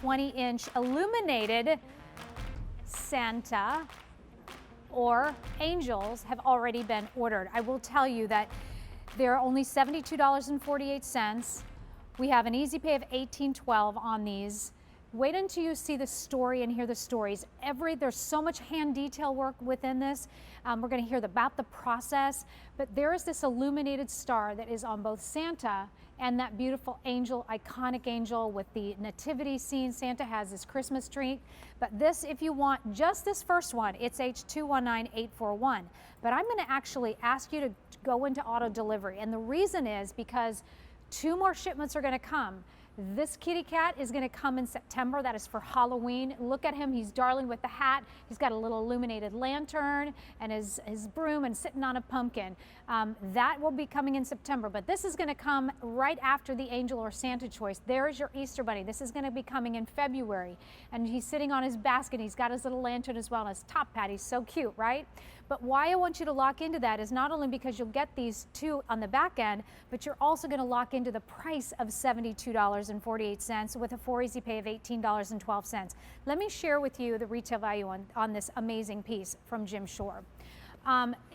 20-inch illuminated Santa or angels have already been ordered. I will tell you that they're only $72.48. We have an easy pay of $18.12 on these. Wait until you see the story and hear the stories. There's so much hand detail work within this. We're going to hear about the process, but there is this illuminated star that is on both Santa and that beautiful angel, iconic angel with the nativity scene. Santa has his Christmas tree, but this, if you want just this first one, it's H219841. But I'm going to actually ask you to go into auto delivery, and the reason is because 2 more shipments are going to come. This kitty cat is going to come in September. That is for Halloween. Look at him. He's darling with the hat. He's got a little illuminated lantern and his broom and sitting on a pumpkin. That will be coming in September, but this is going to come right after the angel or Santa choice. There is your Easter bunny. This is going to be coming in February, and he's sitting on his basket. He's got his little lantern as well and his top hat. He's so cute, right? But why I want you to lock into that is not only because you'll get these 2 on the back end, but you're also going to lock into the price of $72.48 with a 4 easy pay of $18.12. Let me share with you the retail value on this amazing piece from Jim Shore.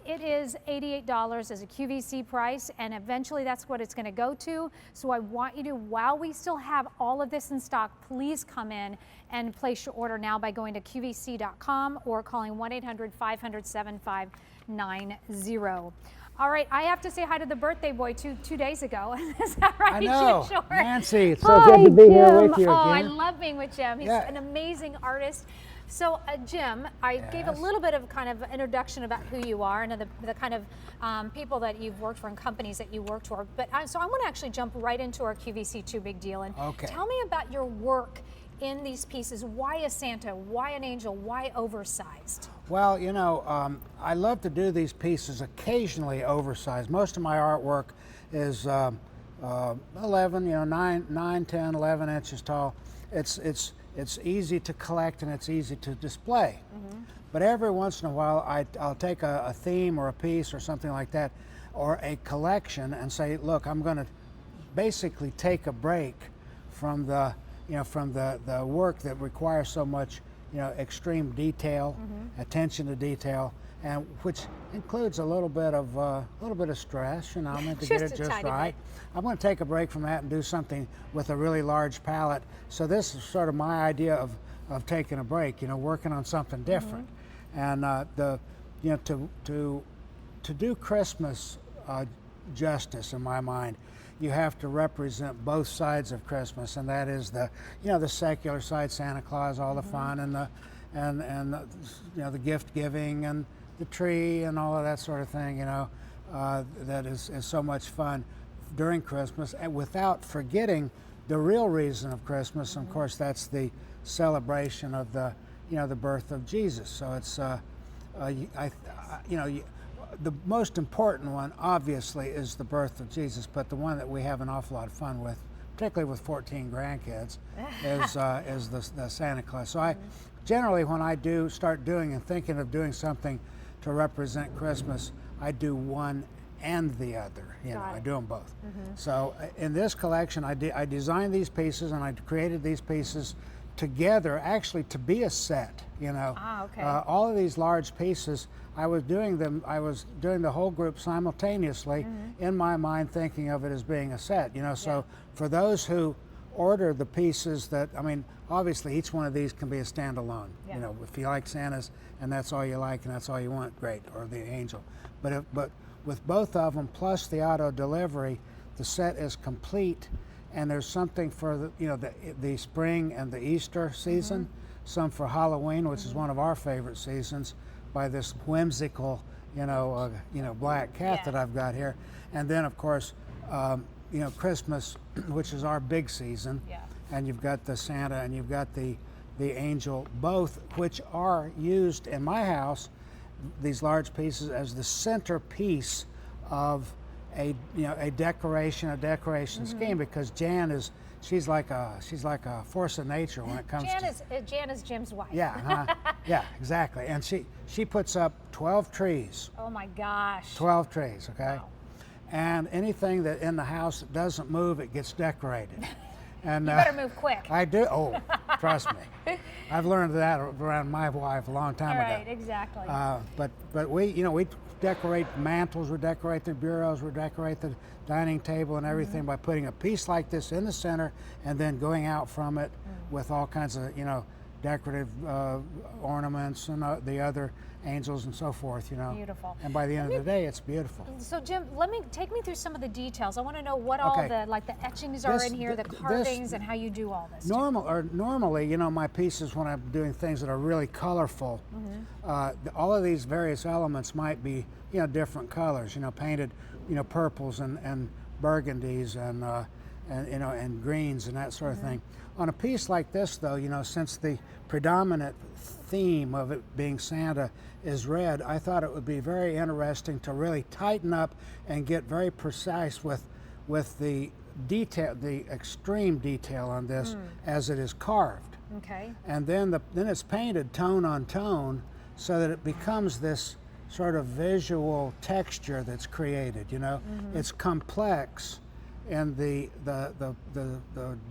It is $88 as a QVC price, and eventually that's what it's going to go to. So I want you to, while we still have all of this in stock, please come in and place your order now by going to QVC.com or calling 1-800-500-7590. All right, I have to say hi to the birthday boy two days ago. Is that right, I know. Jim Shore? Nancy, it's so good to be here with you again. Oh, I love being with Jim. He's an amazing artist. So, Jim, I gave a little bit of kind of introduction about who you are and the kind of people that you've worked for and companies that you worked for. But so I want to actually jump right into our QVC 2 Big Deal. And tell me about your work in these pieces. Why a Santa? Why an angel? Why oversized? Well, you know, I love to do these pieces occasionally oversized. Most of my artwork is 11, 9, 10, 11 inches tall. It's easy to collect and it's easy to display. But every once in a while, I'll take a theme or a piece or something like that, or a collection, and say, look, I'm going to basically take a break from the work that requires so much, extreme detail, attention to detail, and which includes a little bit of stress. I meant to get it just right. I'm going to take a break from that and do something with a really large palette. So this is sort of my idea of taking a break. Working on something different, and to do Christmas justice in my mind, you have to represent both sides of Christmas, and that is the secular side, Santa Claus, all the fun, and the gift giving and the tree and all of that sort of thing, that is so much fun during Christmas, and without forgetting the real reason of Christmas. And of course, that's the celebration of the birth of Jesus. So it's the most important one, obviously, is the birth of Jesus, but the one that we have an awful lot of fun with, particularly with 14 grandkids, is the Santa Claus. So I generally, when I start doing and thinking of doing something to represent Christmas, I do one and the other. I do them both. So in this collection, I designed these pieces and I created these pieces together, actually to be a set. All of these large pieces, I was doing the whole group simultaneously in my mind, thinking of it as being a set. So for those who order the pieces obviously each one of these can be a standalone. If you like Santa's and that's all you like and that's all you want, great, or the angel. But with both of them plus the auto delivery, the set is complete, and there's something for the spring and the Easter season, some for Halloween, which is one of our favorite seasons, by this whimsical black cat that I've got here, and then of course Christmas, which is our big season, and you've got the Santa and you've got the angel, both which are used in my house, these large pieces, as the centerpiece of a decoration scheme, because Jan she's like a force of nature when it comes Jan is Jim's wife. Yeah, exactly. And she puts up 12 trees. Oh my gosh. 12 trees, okay? Wow. And anything that in the house that doesn't move, it gets decorated. And You better move quick. I do. Oh, trust me. I've learned that around my wife a long time ago. Right, exactly. But we decorate mantles, we decorate the bureaus, we decorate the dining table and everything by putting a piece like this in the center and then going out from it with all kinds of decorative ornaments and the other angels and so forth. Beautiful. And by the end of the day, it's beautiful. So Jim, take me through some of the details. I want to know what all the etchings are in here, the carvings, and how you do all this. Normally, my pieces, when I'm doing things that are really colorful, all of these various elements might be, different colors. Painted, purples and burgundies and greens and that sort of thing. On a piece like this, though, since the predominant theme of it being Santa is red, I thought it would be very interesting to really tighten up and get very precise with the detail, the extreme detail on this as it is carved. Okay. And then it's painted tone on tone so that it becomes this sort of visual texture that's created. It's complex in the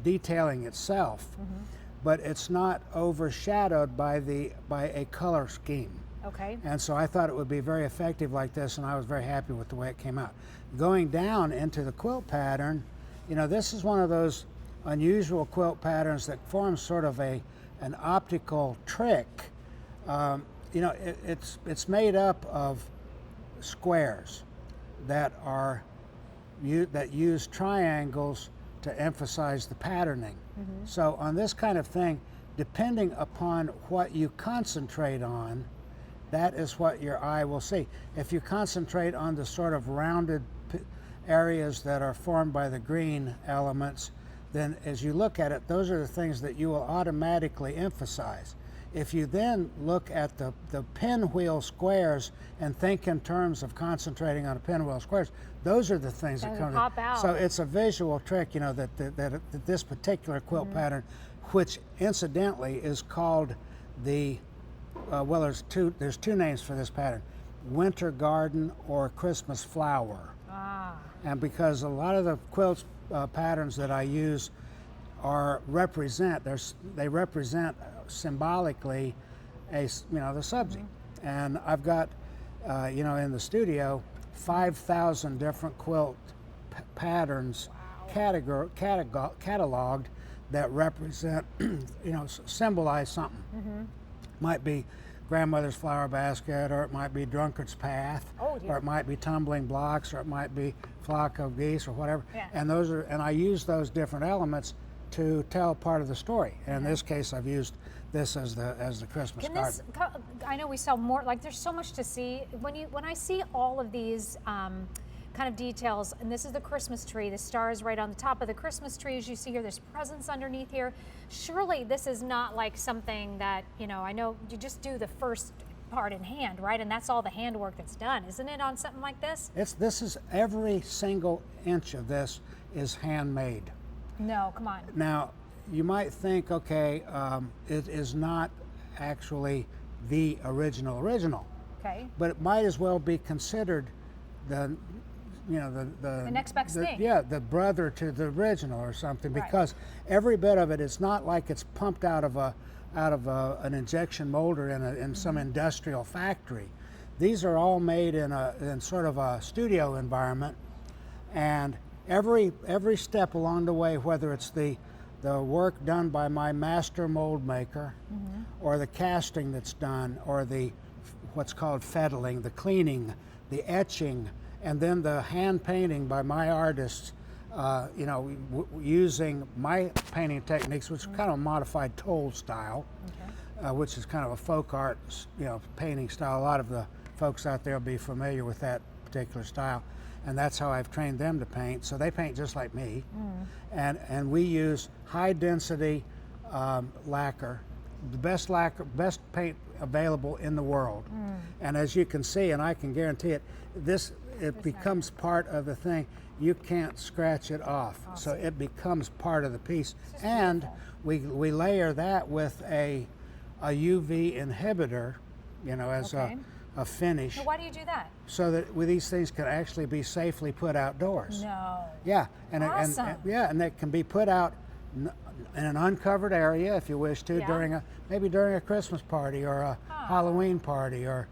detailing itself, but it's not overshadowed by a color scheme. Okay. And so I thought it would be very effective like this, and I was very happy with the way it came out. Going down into the quilt pattern, this is one of those unusual quilt patterns that forms sort of an optical trick. It's made up of squares that use triangles to emphasize the patterning. So on this kind of thing, depending upon what you concentrate on, that is what your eye will see. If you concentrate on the sort of rounded areas that are formed by the green elements, then as you look at it, those are the things that you will automatically emphasize. If you then look at the pinwheel squares and think in terms of concentrating on the pinwheel squares, those are the things that come pop out. So it's a visual trick, that this particular quilt pattern, which incidentally is called the there's two names for this pattern: winter garden or Christmas flower. And because a lot of the quilts patterns that I use they represent symbolically the subject. And I've got in the studio 5,000 different quilt patterns cataloged that represent symbolize something. Might be grandmother's flower basket, or it might be drunkard's path, or it might be tumbling blocks, or it might be flock of geese, or whatever. And I use those different elements to tell part of the story. And in this case, I've used this as the Christmas card. I know we sell more. There's so much to see. When I see all of these kind of details, and this is the Christmas tree. The star is right on the top of the Christmas tree, as you see here. There's presents underneath here. Surely this is not like something that I know you just do the first part in hand, right? And that's all the handwork that's done, isn't it, on something like this? This is every single inch of this is handmade. No, come on. Now, you might think, okay, it is not actually the original, Okay. but it might as well be considered the next best thing. Yeah, the brother to the original or something, Right. because every bit of it is not like it's pumped out of an injection molder in some industrial factory. These are all made in sort of a studio environment, and every step along the way, whether it's the work done by my master mold maker, or the casting that's done, or what's called fettling, the cleaning, the etching, and then the hand painting by my artists, using my painting techniques, which is kind of a modified toll style, which is kind of a folk art, painting style. A lot of the folks out there will be familiar with that particular style, and that's how I've trained them to paint. So they paint just like me, and we use high density lacquer, the best paint available in the world. And as you can see, and I can guarantee it, it becomes part of the thing. You can't scratch it off. So it becomes part of the piece. And we layer that with a UV inhibitor, as a finish. Now, why do you do that? So that these things can actually be safely put outdoors. No. Yeah, and Awesome. and they can be put out in an uncovered area, if you wish to, Yeah. maybe during a Christmas party or a Halloween party, or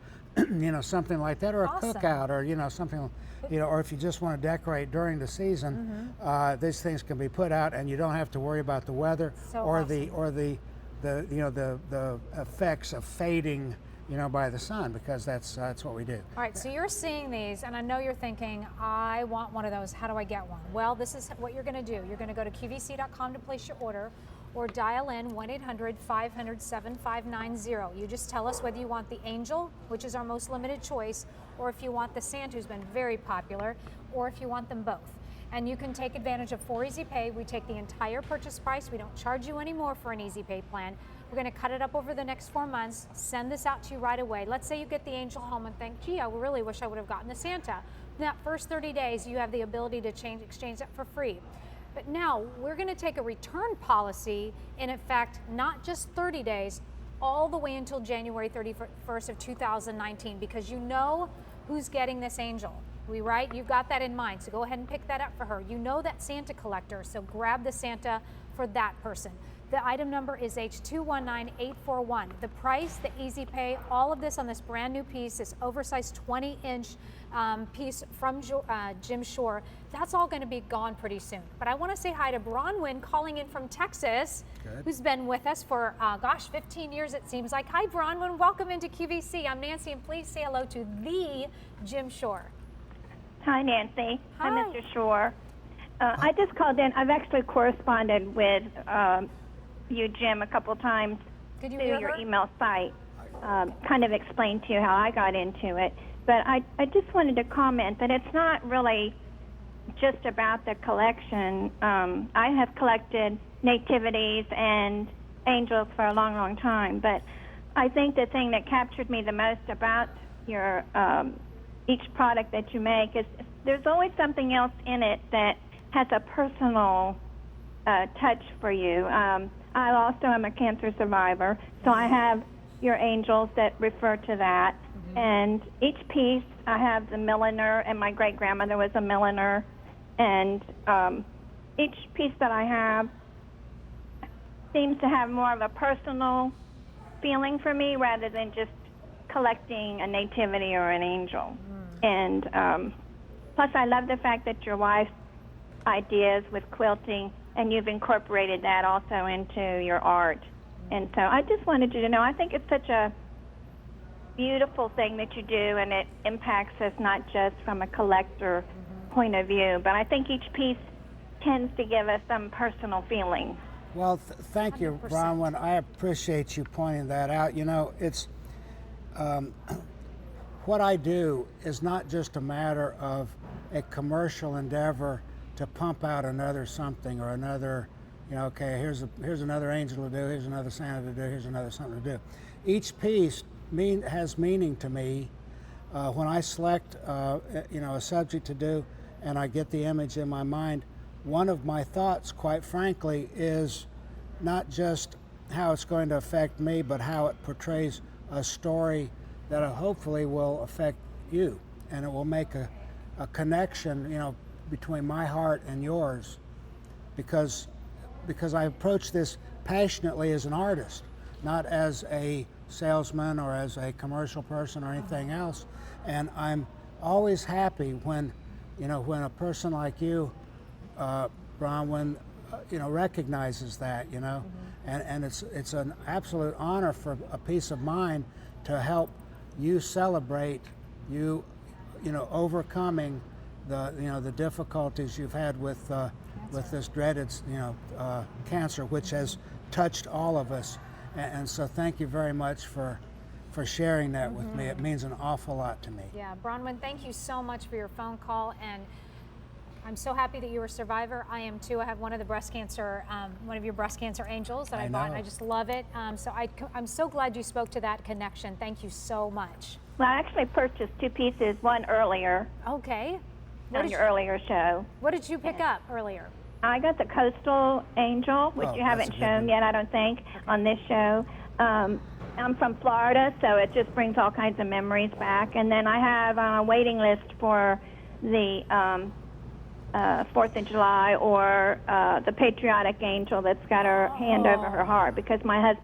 something like that, or a Awesome. cookout, or something, or if you just want to decorate during the season, these things can be put out, and you don't have to worry about the weather So or awesome. the effects of fading, by the sun, because that's what we do. All right, so you're seeing these, and I know you're thinking, I want one of those. How do I get one? Well, this is what you're going to do. You're going to go to QVC.com to place your order, or dial in 1-800-500-7590. You just tell us whether you want the Angel, which is our most limited choice, or if you want the Santa, who's been very popular, or if you want them both. And you can take advantage of 4 Easy Pay. We take the entire purchase price. We don't charge you any more for an Easy Pay plan. We're going to cut it up over the next 4 months, send this out to you right away. Let's say you get the Angel home and think, gee, I really wish I would have gotten the Santa. In that first 30 days, you have the ability to exchange that for free. But now we're going to take a return policy, in effect, not just 30 days, all the way until January 31st of 2019, because you know who's getting this Angel. Right? You've got that in mind, so go ahead and pick that up for her. You know that Santa collector, so grab the Santa for that person. The item number is H219841. The price, the Easy Pay, all of this on this brand new piece, this oversized 20-inch piece from Jim Shore, that's all going to be gone pretty soon. But I want to say hi to Bronwyn calling in from Texas, who's been with us for, 15 years it seems like. Hi Bronwyn, welcome into QVC. I'm Nancy, and please say hello to the Jim Shore. Hi, Nancy. Hi. I'm Mr. Shore. I just called in. I've actually corresponded with you, Jim, a couple times Could you through hear your her? email site, kind of explained to you how I got into it. But I just wanted to comment that it's not really just about the collection. I have collected nativities and angels for a long, long time. But I think the thing that captured me the most about your each product that you make is there's always something else in it that has a personal touch for you. I also am a cancer survivor, so I have your angels that refer to that. Mm-hmm. And each piece, I have the milliner, and my great-grandmother was a milliner. And each piece that I have seems to have more of a personal feeling for me rather than just collecting a nativity or an angel. And plus, I love the fact that your wife's ideas with quilting, and you've incorporated that also into your art. And so I just wanted you to know, I think it's such a beautiful thing that you do, and it impacts us not just from a collector point of view, but I think each piece tends to give us some personal feeling. Well, thank you, 100%. Bronwyn. I appreciate you pointing that out. It's what I do is not just a matter of a commercial endeavor to pump out another something or another, okay, here's another angel to do, here's another Santa to do, here's another something to do. Each piece has meaning to me. When I select, a subject to do, and I get the image in my mind, one of my thoughts, quite frankly, is not just how it's going to affect me, but how it portrays a story that hopefully will affect you, and it will make a connection, between my heart and yours, because I approach this passionately as an artist, not as a salesman or as a commercial person or anything else. And I'm always happy when a person like you, Bronwyn, recognizes that, and it's an absolute honor for a piece of mine to help you celebrate you overcoming the difficulties you've had with this dreaded cancer, which has touched all of us. And so thank you very much for sharing that with me. It means an awful lot to me. Yeah, Bronwyn, thank you so much for your phone call, and I'm so happy that you're a survivor. I am too. I have one of your breast cancer angels that I bought, and I just love it. So I'm so glad you spoke to that connection. Thank you so much. Well, I actually purchased 2 pieces, one earlier Okay. on your earlier show. What did you pick up earlier? I got the Coastal Angel, which you haven't shown yet, I don't think, on this show. I'm from Florida, so it just brings all kinds of memories back. And then I have on a waiting list for the 4th of July or the patriotic angel that's got her hand over her heart, because my husband